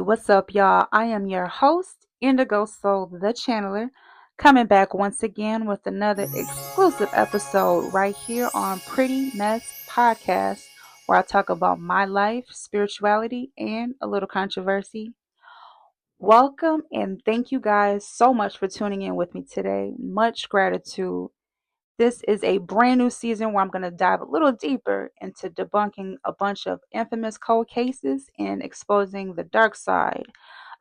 What's up, y'all? I am your host, Indigo Soul, the channeler, coming back once again with another exclusive episode right here on Pretty Mess Podcast, where I talk about my life, spirituality, and a little controversy. Welcome and thank you guys so much for tuning in with me today. Much gratitude. This is a brand new season where I'm going to dive a little deeper into debunking a bunch of infamous cold cases and exposing the dark side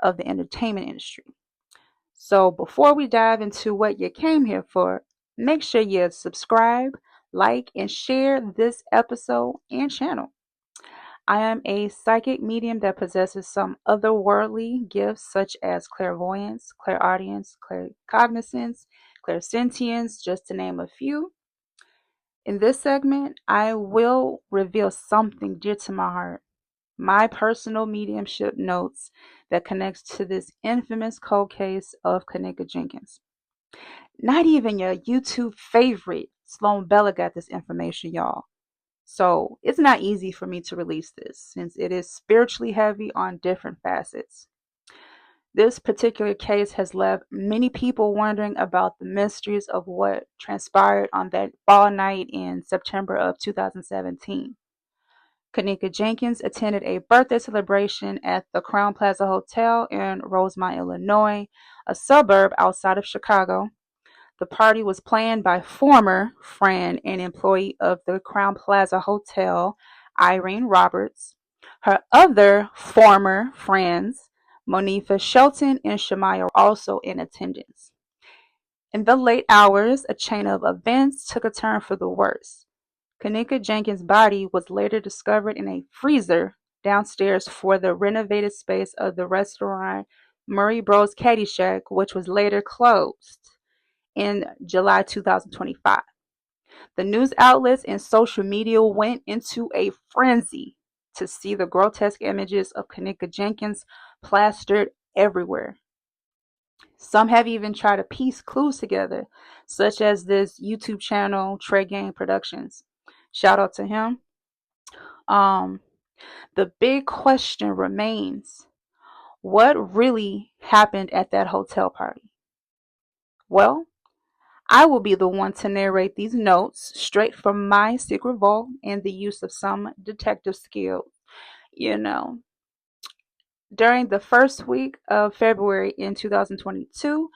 of the entertainment industry. So, before we dive into what you came here for, make sure you subscribe, like, and share this episode and channel. I am a psychic medium that possesses some otherworldly gifts such as clairvoyance, clairaudience, claircognizance, clairsentience, just to name a few. In this segment, I will reveal something dear to my heart, my personal mediumship notes that connects to this infamous cold case of Kenneka Jenkins. Not even your YouTube favorite, Sloan Bella, got this information, y'all. So it's not easy for me to release this since it is spiritually heavy on different facets. This particular case has left many people wondering about the mysteries of what transpired on that ball night in September of 2017. Kenneka Jenkins attended a birthday celebration at the Crown Plaza Hotel in Rosemont, Illinois, a suburb outside of Chicago. The party was planned by former friend and employee of the Crown Plaza Hotel, Irene Roberts. Her other former friends, Monifa Shelton and Shamaya, were also in attendance. In the late hours, a chain of events took a turn for the worse. Kenneka Jenkins' body was later discovered in a freezer downstairs for the renovated space of the restaurant Murray Bros Caddyshack, which was later closed in July 2025. The news outlets and social media went into a frenzy to see the grotesque images of Kenneka Jenkins plastered everywhere. Some have even tried to piece clues together, such as this YouTube channel, Trey Gang Productions. Shout out to him. The big question remains, what really happened at that hotel party? Well, I will be the one to narrate these notes straight from my secret vault and the use of some detective skill. You know, during the first week of February in 2022,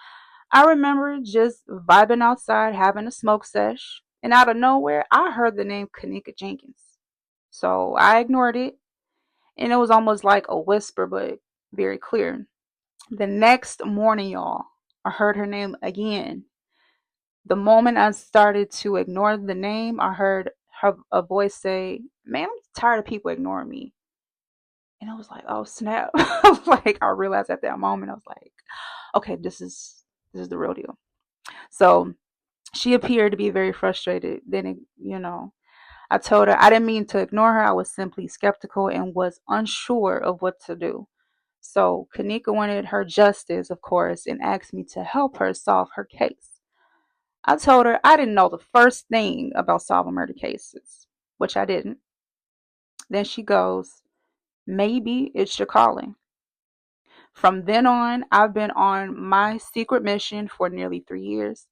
I remember just vibing outside, having a smoke sesh, and out of nowhere, I heard the name Kenneka Jenkins. So I ignored it, and it was almost like a whisper, but very clear. The next morning, y'all, I heard her name again. The moment I started to ignore the name, I heard a voice say, "Man, I'm tired of people ignoring me." And I was like, "Oh snap!" Like I realized at that moment, I was like, "Okay, this is the real deal." So she appeared to be very frustrated. Then, I told her I didn't mean to ignore her. I was simply skeptical and was unsure of what to do. So Kenneka wanted her justice, of course, and asked me to help her solve her case. I told her I didn't know the first thing about solving murder cases, which I didn't. Then she goes, "Maybe it's your calling." From then on, I've been on my secret mission for nearly 3 years.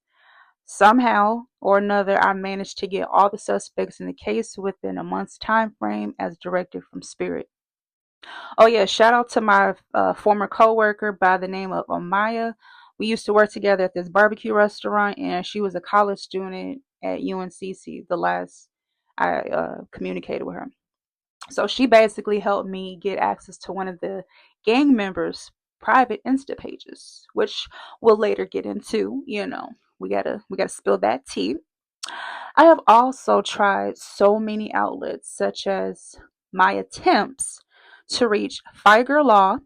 Somehow or another, I managed to get all the suspects in the case within a month's time frame as directed from Spirit. Oh yeah, shout out to my former coworker by the name of Amaya. We used to work together at this barbecue restaurant, and she was a college student at UNCC. The last I communicated with her, so she basically helped me get access to one of the gang members' private Insta pages, which we'll later get into. We gotta spill that tea. I have also tried so many outlets, such as my attempts to reach Figer Law,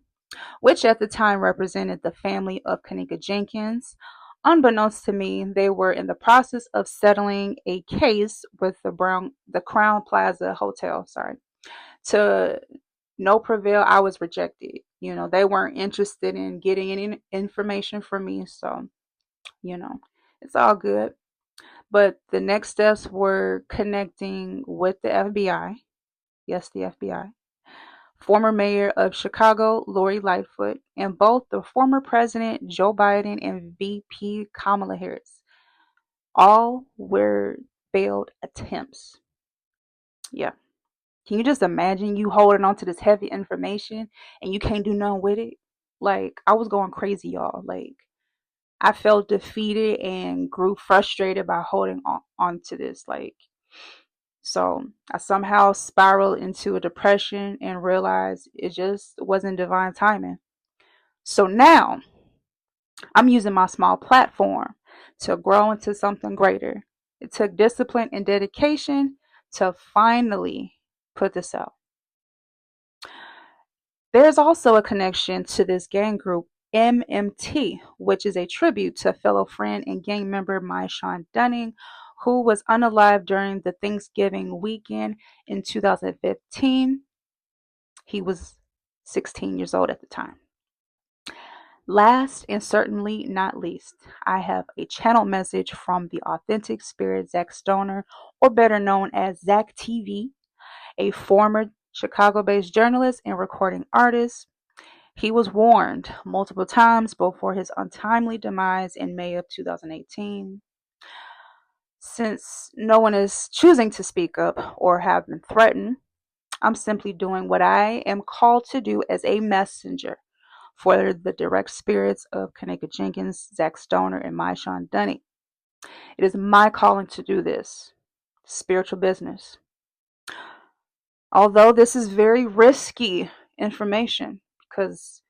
which at the time represented the family of Kenneka Jenkins. Unbeknownst to me, they were in the process of settling a case with the Crown Plaza Hotel. To no prevail, I was rejected. They weren't interested in getting any information from me, so it's all good. But the next steps were connecting with the FBI. Yes, the FBI. former mayor of Chicago, Lori Lightfoot, and both the former president Joe Biden and VP Kamala Harris. All were failed attempts. Yeah. Can you just imagine you holding on to this heavy information and you can't do nothing with it? Like, I was going crazy, y'all. Like, I felt defeated and grew frustrated by holding on to this. Like, so I somehow spiraled into a depression and realized it just wasn't divine timing. So now I'm using my small platform to grow into something greater. It took discipline and dedication to finally put this out. There's also a connection to this gang group, MMT, which is a tribute to fellow friend and gang member Mysean, who was unalive during the Thanksgiving weekend in 2015. He was 16 years old at the time. Last and certainly not least, I have a channel message from the authentic spirit Zack Stoner, or better known as Zack TV, a former Chicago-based journalist and recording artist. He was warned multiple times before his untimely demise in May of 2018. Since no one is choosing to speak up or have been threatened, I'm simply doing what I am called to do as a messenger for the direct spirits of Kenneka Jenkins, Zack Stoner, and Mysean. It is my calling to do this spiritual business. Although this is very risky information because,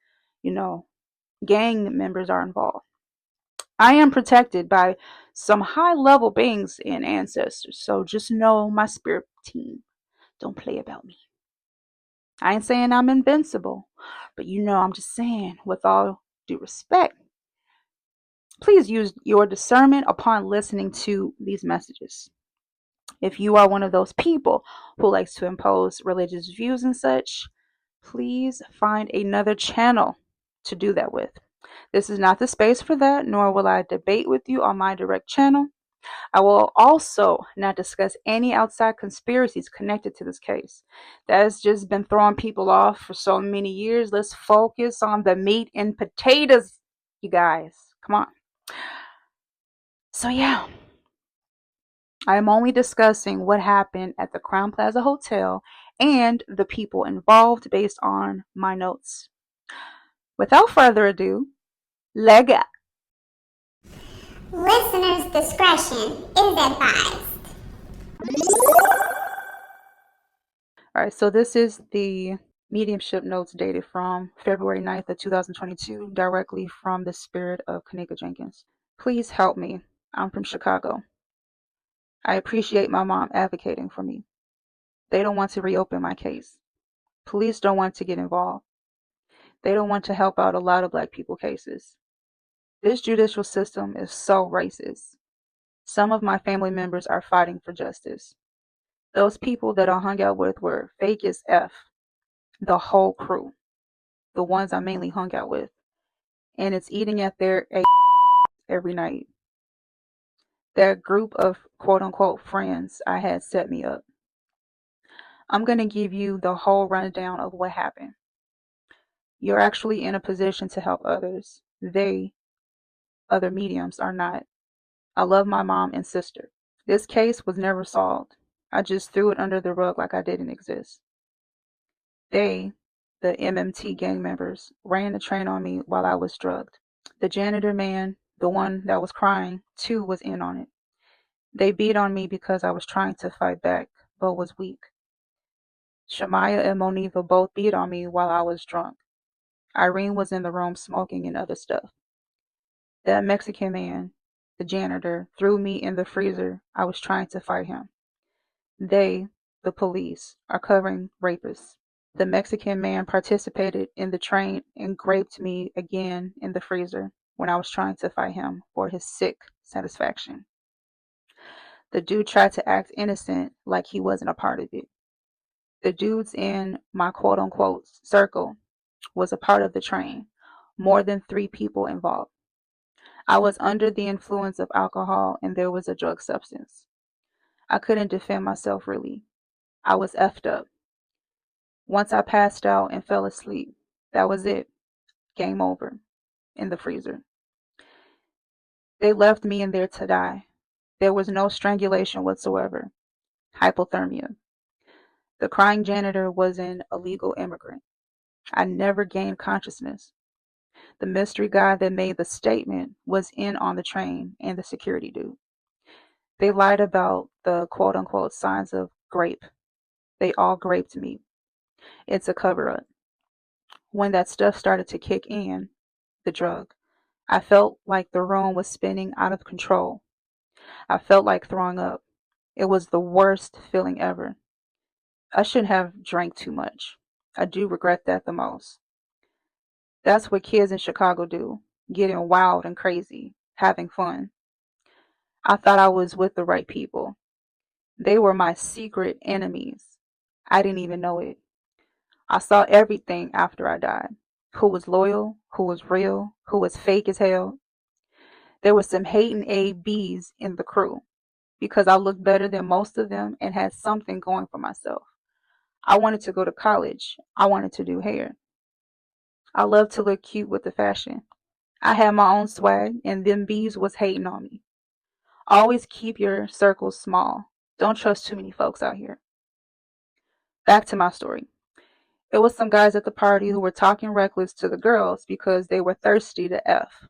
gang members are involved. I am protected by some high level beings and ancestors, so just know my spirit team don't play about me. I ain't saying I'm invincible, but I'm just saying, with all due respect, please use your discernment upon listening to these messages. If you are one of those people who likes to impose religious views and such, please find another channel to do that with. This is not the space for that, nor will I debate with you on my direct channel. I will also not discuss any outside conspiracies connected to this case. That has just been throwing people off for so many years. Let's focus on the meat and potatoes, you guys. Come on. So yeah, I am only discussing what happened at the Crown Plaza Hotel and the people involved based on my notes. Without further ado, let's go. Listener's discretion is advised. Alright, so this is the mediumship notes dated from February 9th of 2022, directly from the spirit of Kenneka Jenkins. Please help me. I'm from Chicago. I appreciate my mom advocating for me. They don't want to reopen my case. Police don't want to get involved. They don't want to help out a lot of black people cases. This judicial system is so racist. Some of my family members are fighting for justice. Those people that I hung out with were fake as F. The whole crew. The ones I mainly hung out with. And it's eating at their every night. That group of quote unquote friends I had set me up. I'm going to give you the whole rundown of what happened. You're actually in a position to help others. They, other mediums, are not. I love my mom and sister. This case was never solved. I just threw it under the rug like I didn't exist. They, the MMT gang members, ran the train on me while I was drugged. The janitor man, the one that was crying, too, was in on it. They beat on me because I was trying to fight back, but was weak. Shamaya and Moniva both beat on me while I was drunk. Irene was in the room smoking and other stuff. That Mexican man, the janitor, threw me in the freezer. I was trying to fight him. They, the police, are covering rapists. The Mexican man participated in the train and raped me again in the freezer when I was trying to fight him for his sick satisfaction. The dude tried to act innocent like he wasn't a part of it. The dudes in my quote unquote circle was a part of the train. More than 3 people involved. I was under the influence of alcohol and there was a drug substance. I couldn't defend myself really. I was effed up. Once I passed out and fell asleep, that was it. Game over. In the freezer. They left me in there to die. There was no strangulation whatsoever. Hypothermia. The crying janitor was an illegal immigrant. I never gained consciousness. The mystery guy that made the statement was in on the train, and the security dude. They lied about the quote unquote signs of grape. They all graped me. It's a cover up. When that stuff started to kick in, the drug, I felt like the room was spinning out of control. I felt like throwing up. It was the worst feeling ever. I shouldn't have drank too much. I do regret that the most. That's what kids in Chicago do, getting wild and crazy, having fun. I thought I was with the right people. They were my secret enemies. I didn't even know it. I saw everything after I died. Who was loyal, who was real, who was fake as hell. There was some hating ABs in the crew because I looked better than most of them and had something going for myself. I wanted to go to college. I wanted to do hair. I loved to look cute with the fashion. I had my own swag, and them bees was hating on me. Always keep your circles small. Don't trust too many folks out here. Back to my story. It was some guys at the party who were talking reckless to the girls because they were thirsty to F.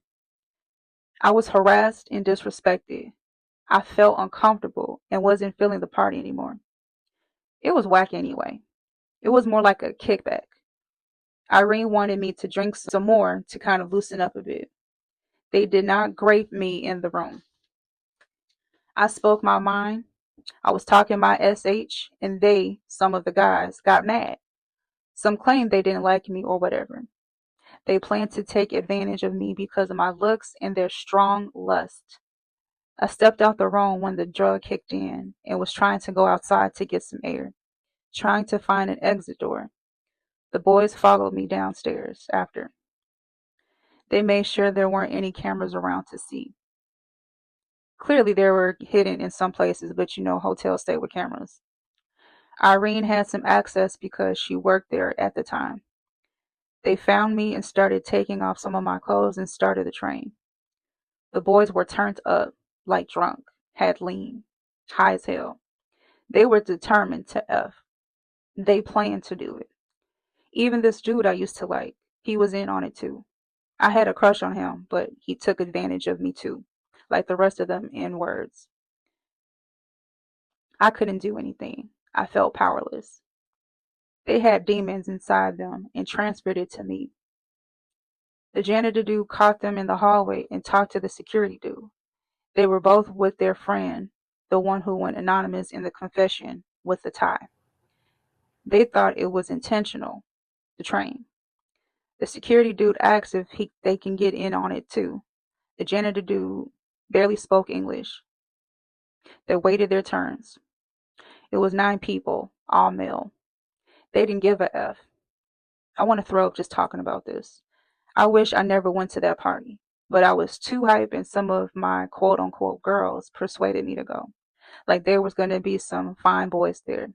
I was harassed and disrespected. I felt uncomfortable and wasn't feeling the party anymore. It was whack anyway. It was more like a kickback. Irene wanted me to drink some more to kind of loosen up a bit. They did not grape me in the room. I spoke my mind. I was talking my SH, and they, some of the guys, got mad. Some claimed they didn't like me or whatever. They planned to take advantage of me because of my looks and their strong lust. I stepped out the room when the drug kicked in and was trying to go outside to get some air, trying to find an exit door. The boys followed me downstairs after. They made sure there weren't any cameras around to see. Clearly, they were hidden in some places, but hotels stay with cameras. Irene had some access because she worked there at the time. They found me and started taking off some of my clothes and started the train. The boys were turned up, like drunk, had lean, high as hell. They were determined to F. They planned to do it. Even this dude I used to like, he was in on it too. I had a crush on him, but he took advantage of me too, like the rest of them in words. I couldn't do anything. I felt powerless. They had demons inside them and transferred it to me. The janitor dude caught them in the hallway and talked to the security dude. They were both with their friend, the one who went anonymous in the confession with the tie. They thought it was intentional, the train. The security dude asked if they can get in on it too. The janitor dude barely spoke English. They waited their turns. It was 9 people, all male. They didn't give a F. I want to throw up just talking about this. I wish I never went to that party, but I was too hype and some of my quote unquote girls persuaded me to go. Like there was going to be some fine boys there.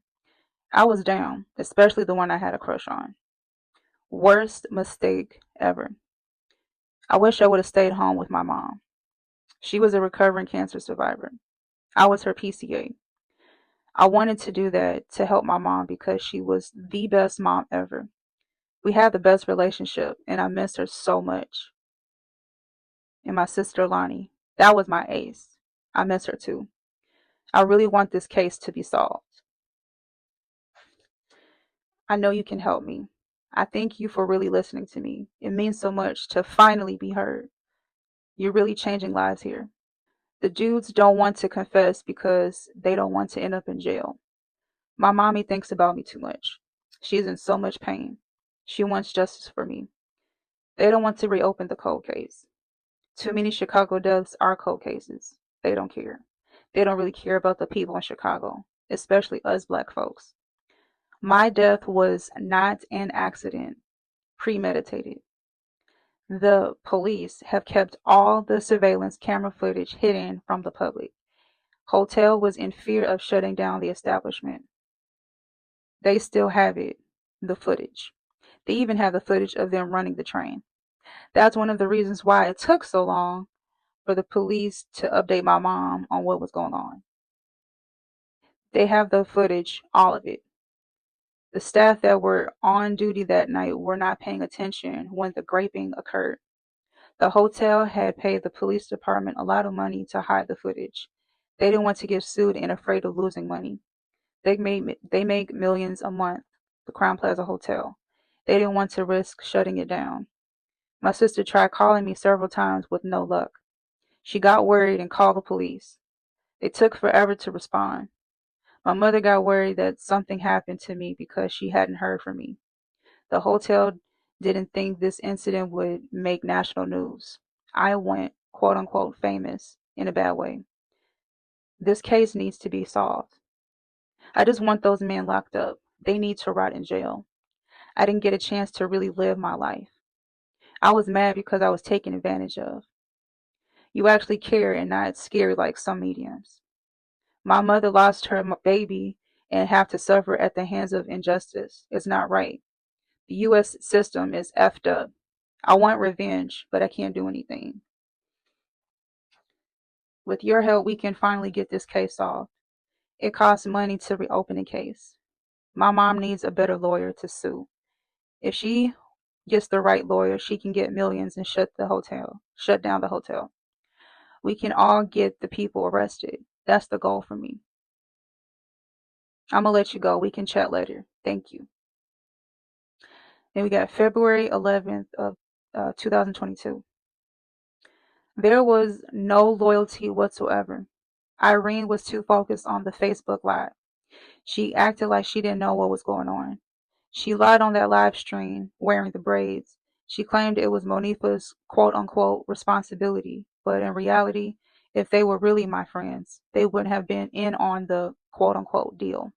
I was down, especially the one I had a crush on. Worst mistake ever. I wish I would have stayed home with my mom. She was a recovering cancer survivor. I was her PCA. I wanted to do that to help my mom because she was the best mom ever. We had the best relationship, and I missed her so much. And my sister Lonnie, that was my ace. I miss her too. I really want this case to be solved. I know you can help me. I thank you for really listening to me. It means so much to finally be heard. You're really changing lives here. The dudes don't want to confess because they don't want to end up in jail. My mommy thinks about me too much. She's in so much pain. She wants justice for me. They don't want to reopen the cold case. Too many Chicago deaths are cold cases. They don't care. They don't really care about the people in Chicago, especially us black folks. My death was not an accident, premeditated. The police have kept all the surveillance camera footage hidden from the public. Hotel was in fear of shutting down the establishment. They still have it. the footage. They even have the footage of them running the train. That's one of the reasons why it took so long for the police to update my mom on what was going on. They have the footage, all of it. The staff that were on duty that night were not paying attention when the graping occurred. The hotel had paid the police department a lot of money to hide the footage. They didn't want to get sued and afraid of losing money. They make millions a month, the Crown Plaza Hotel. They didn't want to risk shutting it down. My sister tried calling me several times with no luck. She got worried and called the police. They took forever to respond. My mother got worried that something happened to me because she hadn't heard from me. The hotel didn't think this incident would make national news. I went, quote unquote, famous in a bad way. This case needs to be solved. I just want those men locked up. They need to rot in jail. I didn't get a chance to really live my life. I was mad because I was taken advantage of. You actually care and not scared like some mediums. My mother lost her baby and have to suffer at the hands of injustice. It's not right. The U.S. system is effed up. I want revenge, but I can't do anything. With your help, we can finally get this case solved. It costs money to reopen the case. My mom needs a better lawyer to sue. If she gets the right lawyer, she can get millions and shut down the hotel. We can all get the people arrested. That's the goal for me. I'm gonna let you go. We can chat later. Thank you. Then we got February 11th of 2022. There was no loyalty whatsoever. Irene was too focused on the Facebook Live. She acted like she didn't know what was going on. She lied on that live stream, wearing the braids. She claimed it was Monifa's quote-unquote responsibility, but in reality, if they were really my friends, they wouldn't have been in on the quote-unquote deal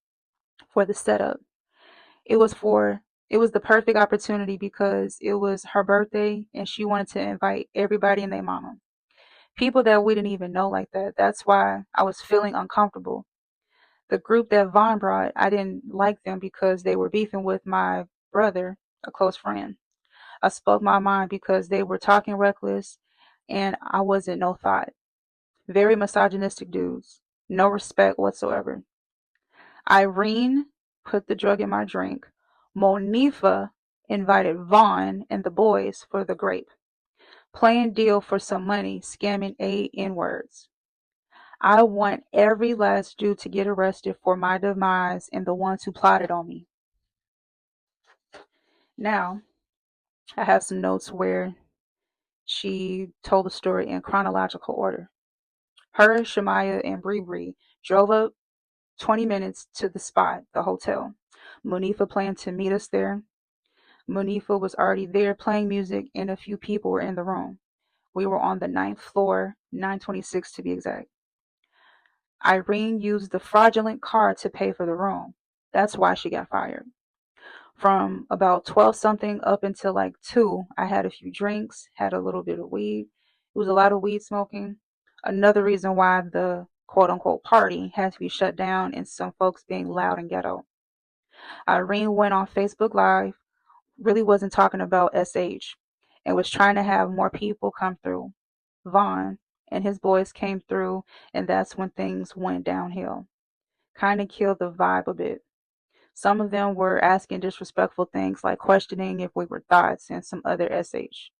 for the setup. It was for it was the perfect opportunity because it was her birthday and she wanted to invite everybody and their mama. People that we didn't even know like that. That's why I was feeling uncomfortable. The group that Vaughn brought, I didn't like them because they were beefing with my brother, a close friend. I spoke my mind because they were talking reckless and I wasn't no thought. Very misogynistic dudes. No respect whatsoever. Irene put the drug in my drink. Monifa invited Vaughn and the boys for the grape. Playing deal for some money, scamming N-words. I want every last Jew to get arrested for my demise and the ones who plotted on me. Now, I have some notes where she told the story in chronological order. Her, Shemaya, and Bree drove up 20 minutes to the spot, the hotel. Monifa planned to meet us there. Monifa was already there playing music and a few people were in the room. We were on the 9th floor, 926 to be exact. Irene used the fraudulent card to pay for the room. That's why she got fired. From about 12 something up until like 2, I had a few drinks, had a little bit of weed. It was a lot of weed smoking. Another reason why the quote unquote party had to be shut down and some folks being loud and ghetto. Irene went on Facebook Live, really wasn't talking about SH, and was trying to have more people come through. Vaughn and his boys came through, and that's when things went downhill. Kind of killed the vibe a bit. Some of them were asking disrespectful things like questioning if we were thoughts and some other SH.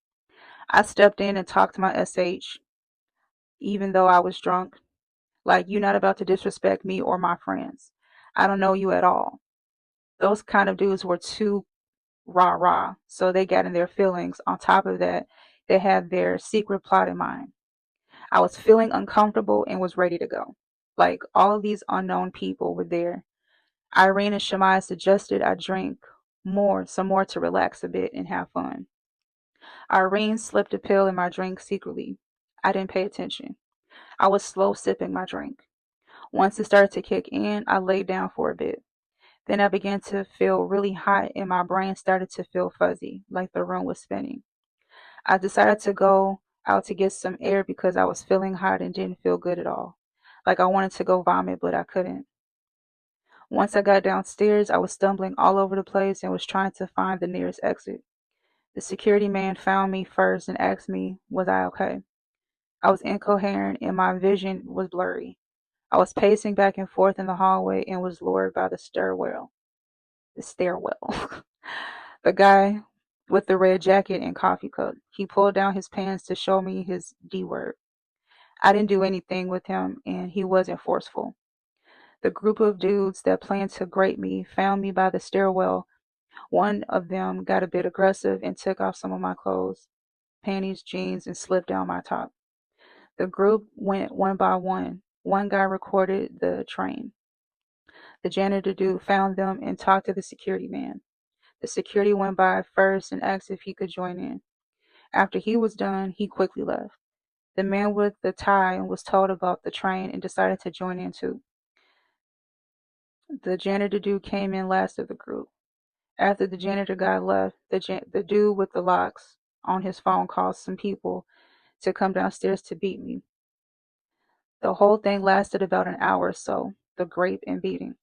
I stepped in and talked to my SH, even though I was drunk. Like, you're not about to disrespect me or my friends. I don't know you at all. Those kind of dudes were too rah-rah, so they got in their feelings. On top of that, they had their secret plot in mind. I was feeling uncomfortable and was ready to go. Like, all of these unknown people were there. Irene and Shemai suggested I drink some more to relax a bit and have fun. Irene slipped a pill in my drink secretly. I didn't pay attention. I was slow sipping my drink. Once it started to kick in, I laid down for a bit. Then I began to feel really hot and my brain started to feel fuzzy, like the room was spinning. I decided to go out to get some air because I was feeling hot and didn't feel good at all. Like I wanted to go vomit, but I couldn't. Once I got downstairs, I was stumbling all over the place and was trying to find the nearest exit. The security man found me first and asked me, was I okay? I was incoherent and my vision was blurry. I was pacing back and forth in the hallway and was lured by the stairwell. The stairwell. The guy with the red jacket and coffee cup. He pulled down his pants to show me his D word. I didn't do anything with him and he wasn't forceful. The group of dudes that planned to grape me found me by the stairwell. One of them got a bit aggressive and took off some of my clothes, panties, jeans, and slipped down my top. The group went one by one. One guy recorded the train. The janitor dude found them and talked to the security man. The security went by first and asked if he could join in. After he was done, he quickly left. The man with the tie was told about the train and decided to join in too. The janitor dude came in last of the group. After the janitor guy left, the dude with the locks on his phone called some people to come downstairs to beat me. The whole thing lasted about an hour or so, the grape and beating.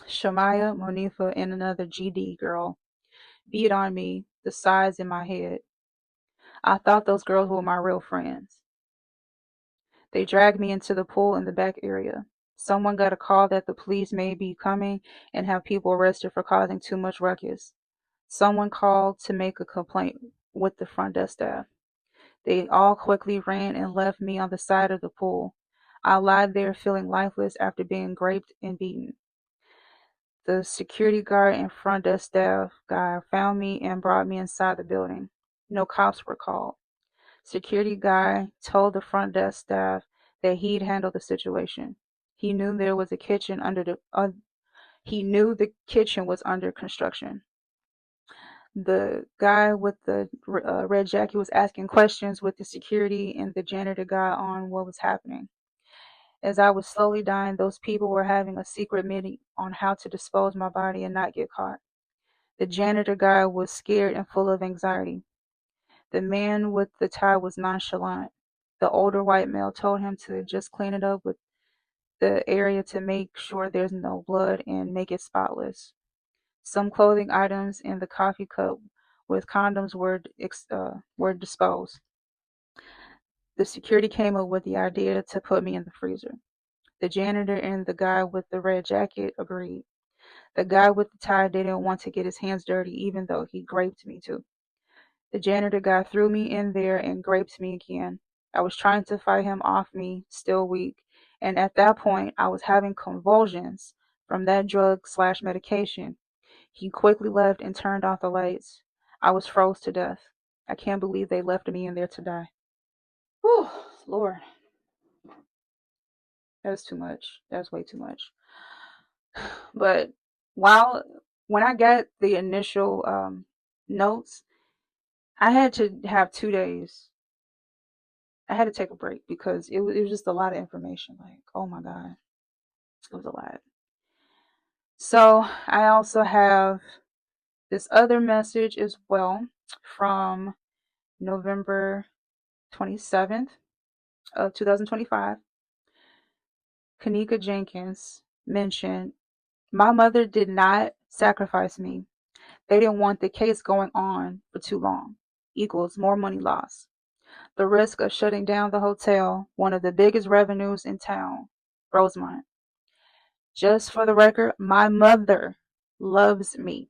Shamaya, Monifa, and another GD girl beat on me, the size in my head. I thought those girls were my real friends. They dragged me into the pool in the back area. Someone got a call that the police may be coming and have people arrested for causing too much ruckus. Someone called to make a complaint with the front desk staff. They all quickly ran and left me on the side of the pool. I lied there feeling lifeless after being raped and beaten. The security guard and front desk staff guy found me and brought me inside the building. No cops were called. Security guy told the front desk staff that he'd handle the situation. He knew there was a kitchen he knew the kitchen was under construction. The guy with the red jacket was asking questions with the security and the janitor guy on what was happening. As I was slowly dying, those people were having a secret meeting on how to dispose my body and not get caught. The janitor guy was scared and full of anxiety. The man with the tie was nonchalant. The older white male told him to just clean it up with the area to make sure there's no blood and make it spotless. Some clothing items in the coffee cup with condoms were disposed. The security came up with the idea to put me in the freezer. The janitor and the guy with the red jacket agreed. The guy with the tie didn't want to get his hands dirty even though he raped me too. The janitor guy threw me in there and raped me again. I was trying to fight him off me, still weak, and at that point I was having convulsions from that drug/medication. He quickly left and turned off the lights. I was froze to death. I can't believe they left me in there to die. Whew, Lord. That's too much. That's way too much. But when I got the initial notes, I had to have 2 days. I had to take a break because it was just a lot of information. Like, oh my God, it was a lot. So I also have this other message as well from November 27th of 2025. Kenneka Jenkins mentioned, my mother did not sacrifice me. They didn't want the case going on for too long. Equals more money lost. The risk of shutting down the hotel, one of the biggest revenues in town. Rosemont. Just for the record, my mother loves me.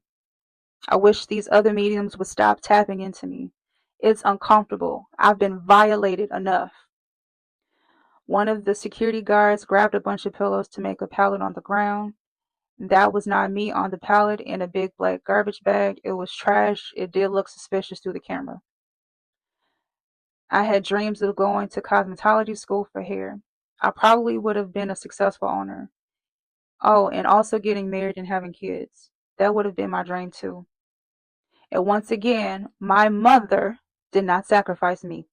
I wish these other mediums would stop tapping into me. It's uncomfortable. I've been violated enough. One of the security guards grabbed a bunch of pillows to make a pallet on the ground. That was not me on the pallet in a big black garbage bag. It was trash. It did look suspicious through the camera. I had dreams of going to cosmetology school for hair. I probably would have been a successful owner. Oh, and also getting married and having kids. That would have been my dream too. And once again, my mother did not sacrifice me.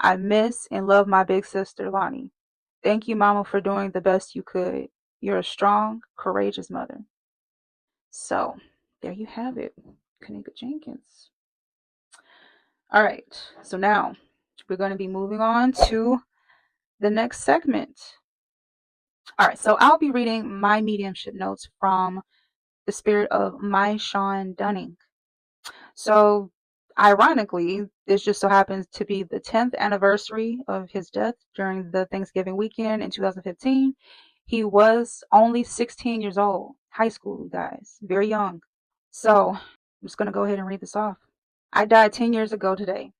I miss and love my big sister, Lonnie. Thank you, Mama, for doing the best you could. You're a strong, courageous mother. So, there you have it, Kenneka Jenkins. All right, so now we're going to be moving on to the next segment. All right, so I'll be reading my mediumship notes from the spirit of Mysean Dunning. So, ironically, this just so happens to be the 10th anniversary of his death during the Thanksgiving weekend in 2015. He was only 16 years old, high school, guys, very young. So, I'm just going to go ahead and read this off. I died 10 years ago today.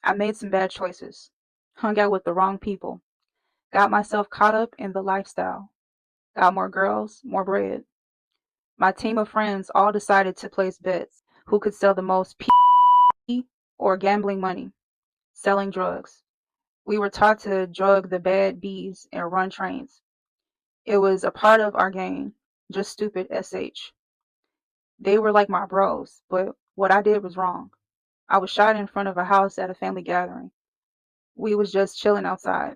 I made some bad choices, hung out with the wrong people, got myself caught up in the lifestyle, got more girls, more bread. My team of friends all decided to place bets who could sell the most or gambling money, selling drugs. We were taught to drug the bad bees and run trains. It was a part of our game, just stupid SH. They were like my bros, but what I did was wrong. I was shot in front of a house at a family gathering. We was just chilling outside.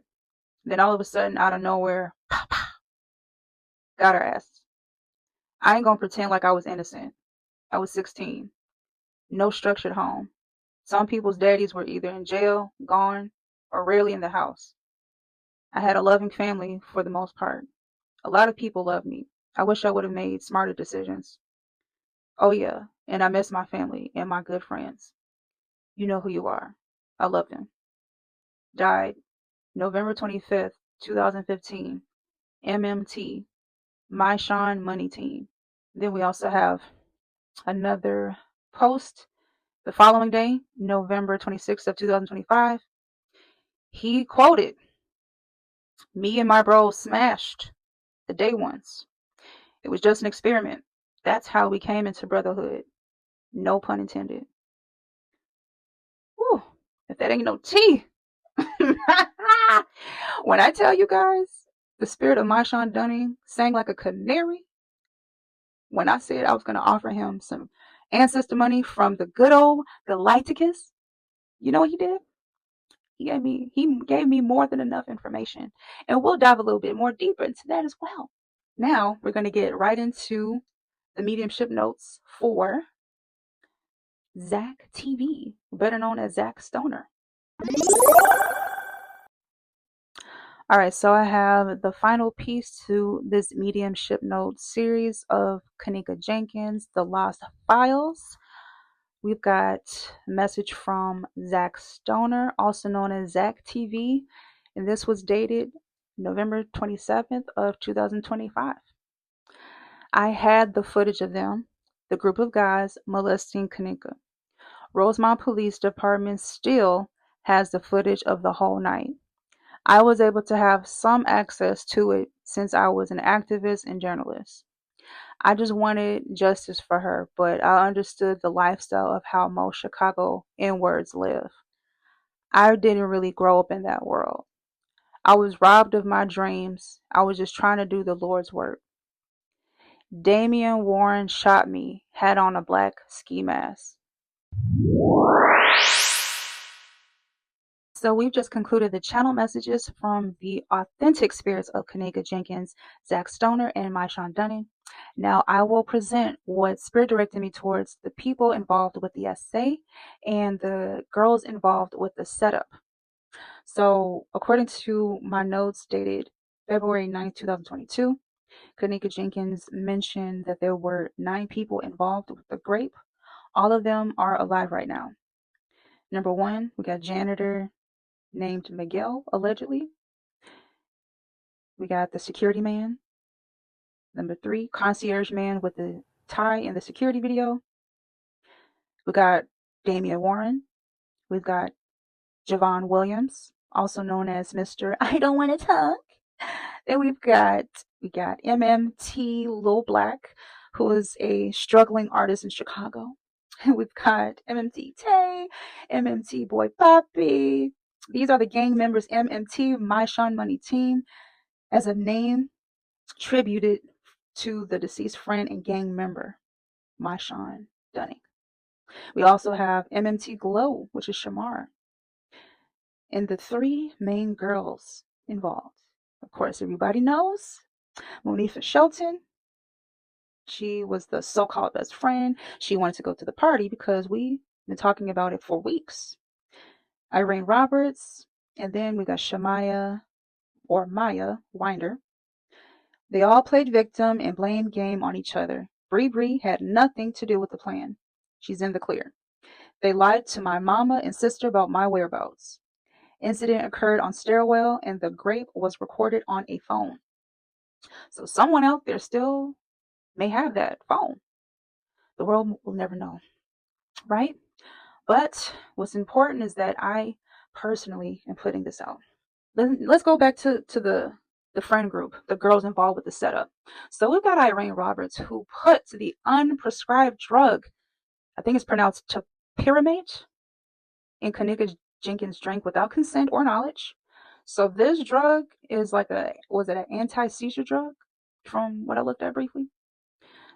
Then all of a sudden, out of nowhere, got our asses. I ain't gonna pretend like I was innocent. I was 16. No structured home. Some people's daddies were either in jail, gone, or rarely in the house. I had a loving family for the most part. A lot of people loved me. I wish I would have made smarter decisions. Oh yeah, and I miss my family and my good friends. You know who you are. I love them. Died November 25th, 2015. MMT, Mysean Money Team. Then we also have another post the following day, November 26th of 2025. He quoted, "Me and my bros smashed the day ones. It was just an experiment. That's how we came into brotherhood. No pun intended." Whew, if that ain't no tea. When I tell you guys, the spirit of Mysean Dunning sang like a canary. When I said I was going to offer him some ancestor money from the good old Galacticus, you know what he did? He gave me more than enough information. And we'll dive a little bit more deeper into that as well. Now we're going to get right into the mediumship notes for Zack TV, better known as Zack Stoner. All right, so I have the final piece to this mediumship note series of Kenneka Jenkins, The Lost Files. We've got a message from Zack Stoner, also known as Zack TV, and this was dated November 27th of 2025. I had the footage of them, the group of guys molesting Kenneka. Rosemont Police Department still has the footage of the whole night. I was able to have some access to it since I was an activist and journalist. I just wanted justice for her, but I understood the lifestyle of how most Chicago N-words live. I didn't really grow up in that world. I was robbed of my dreams. I was just trying to do the Lord's work. Damian Warren shot me, had on a black ski mask. So we've just concluded the channel messages from the authentic spirits of Kenneka Jenkins, Zack Stoner, and Mysean Dunning. Now I will present what spirit directed me towards the people involved with the essay and the girls involved with the setup. So according to my notes dated February 9th, 2022, Kenneka Jenkins mentioned that there were 9 people involved with the grape. All of them are alive right now. Number 1, we got janitor named Miguel, allegedly. We got the security man. Number 3, concierge man with the tie in the security video. We got Damian Warren. We've got Javon Williams, also known as Mr. I Don't Want to Talk. Then we got MmtLilBlack, who is a struggling artist in Chicago. We've got MMT Tay, MMT Boy Poppy. These are the gang members MMT Mysean Money Team, as a name tributed to the deceased friend and gang member Mysean Dunning. We also have MMT Glow, which is Shamar, and the 3 main girls involved. Of course, everybody knows Monifa Shelton. She was the so-called best friend. She wanted to go to the party because we've been talking about it for weeks. Irene Roberts, and then we got Shamaya or Maya Winder. They all played victim and blamed game on each other. Bree had nothing to do with the plan. She's in the clear. They lied to my mama and sister about my whereabouts. Incident occurred on stairwell and the grape was recorded on a phone. So someone out there still may have that phone. The world will never know, right? But what's important is that I personally am putting this out. Let's go back to the friend group, the girls involved with the setup. So we've got Irene Roberts, who put the unprescribed drug, I think it's pronounced topiramate, in Kenneka Jenkins' drink without consent or knowledge. So this drug is like was it an anti-seizure drug from what I looked at briefly?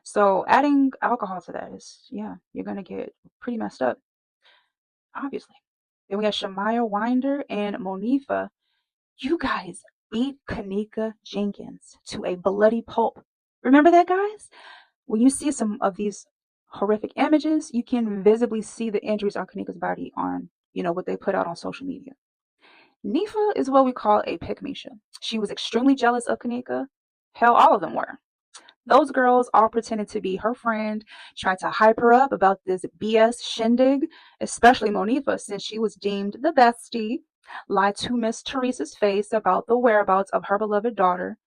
So adding alcohol to that is, yeah, you're going to get pretty messed up, obviously. Then we got Shamaya Winder and Monifa. You guys beat Kenneka Jenkins to a bloody pulp. Remember that, guys? When you see some of these horrific images, you can visibly see the injuries on Kenneka's body on, what they put out on social media. Nifa is what we call a pick-me-sha. She was extremely jealous of Kenneka. Hell, all of them were. Those girls all pretended to be her friend, tried to hype her up about this BS shindig, especially Monifa, since she was deemed the bestie, lied to Miss Teresa's face about the whereabouts of her beloved daughter.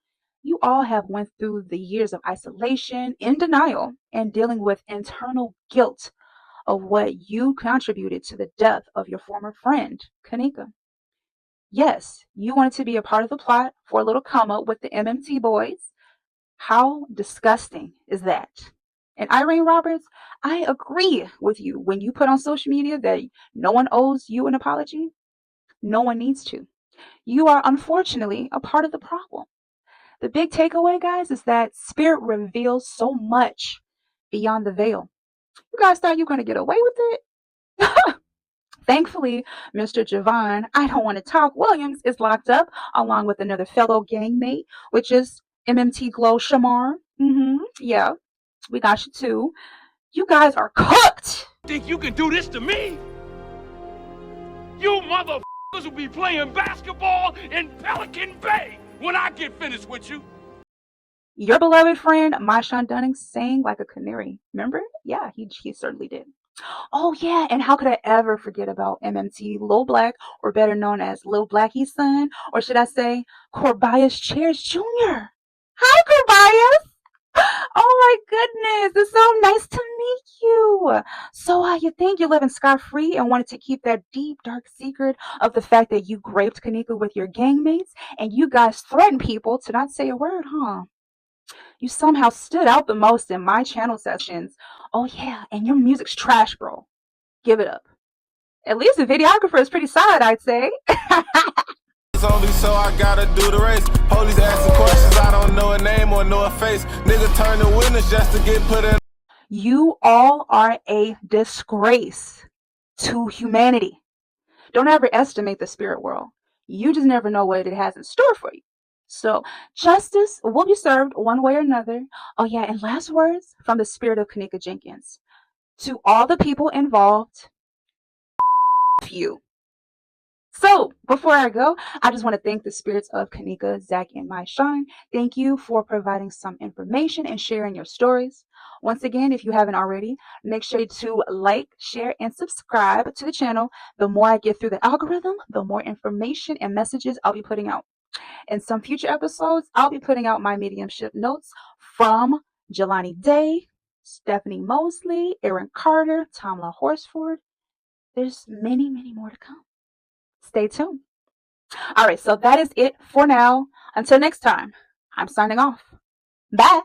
You all have went through the years of isolation, in denial, and dealing with internal guilt of what you contributed to the death of your former friend, Kenneka. Yes, you wanted to be a part of the plot for a little come up with the MMT boys. How disgusting is that? And Irene Roberts, I agree with you when you put on social media that no one owes you an apology. No one needs to. You are unfortunately a part of the problem. The big takeaway, guys, is that spirit reveals so much beyond the veil. You guys thought you were going to get away with it? Thankfully, Mr. Javon, I don't want to talk, Williams is locked up along with another fellow gangmate, which is MMT Glow Shamar. Yeah, we got you too. You guys are cooked. Think you can do this to me? You motherfuckers will be playing basketball in Pelican Bay when I get finished with you. Your beloved friend, Mysean Dunning, sang like a canary. Remember? Yeah, he certainly did. Oh, yeah, and how could I ever forget about MmtLilBlack, or better known as Lil Blackie's son, or should I say, Corbias Chairs Jr. Hi, Corbias! Oh my goodness, it's so nice to meet you. So, you think you're living scot-free and wanted to keep that deep, dark secret of the fact that you raped Kenneka with your gangmates, and you guys threatened people to not say a word, huh? You somehow stood out the most in my channel sessions. Oh yeah, and your music's trash, bro. Give it up. At least the videographer is pretty solid, I'd say. It's only so I gotta do the race. Police asking questions, I don't know a name or know a face. Nigga turn to witness just to get put in. You all are a disgrace to humanity. Don't ever estimate the spirit world. You just never know what it has in store for you. So justice will be served one way or another. Oh yeah, and last words from the spirit of Kenneka Jenkins. To all the people involved, you. So before I go, I just want to thank the spirits of Kenneka, Zack, and Mysean. Thank you for providing some information and sharing your stories. Once again, if you haven't already, make sure to like, share, and subscribe to the channel. The more I get through the algorithm, the more information and messages I'll be putting out. In some future episodes, I'll be putting out my mediumship notes from Jelani Day, Stephanie Mosley, Aaron Carter, Tamla Horsford. There's many, many more to come. Stay tuned. All right, so that is it for now. Until next time, I'm signing off. Bye.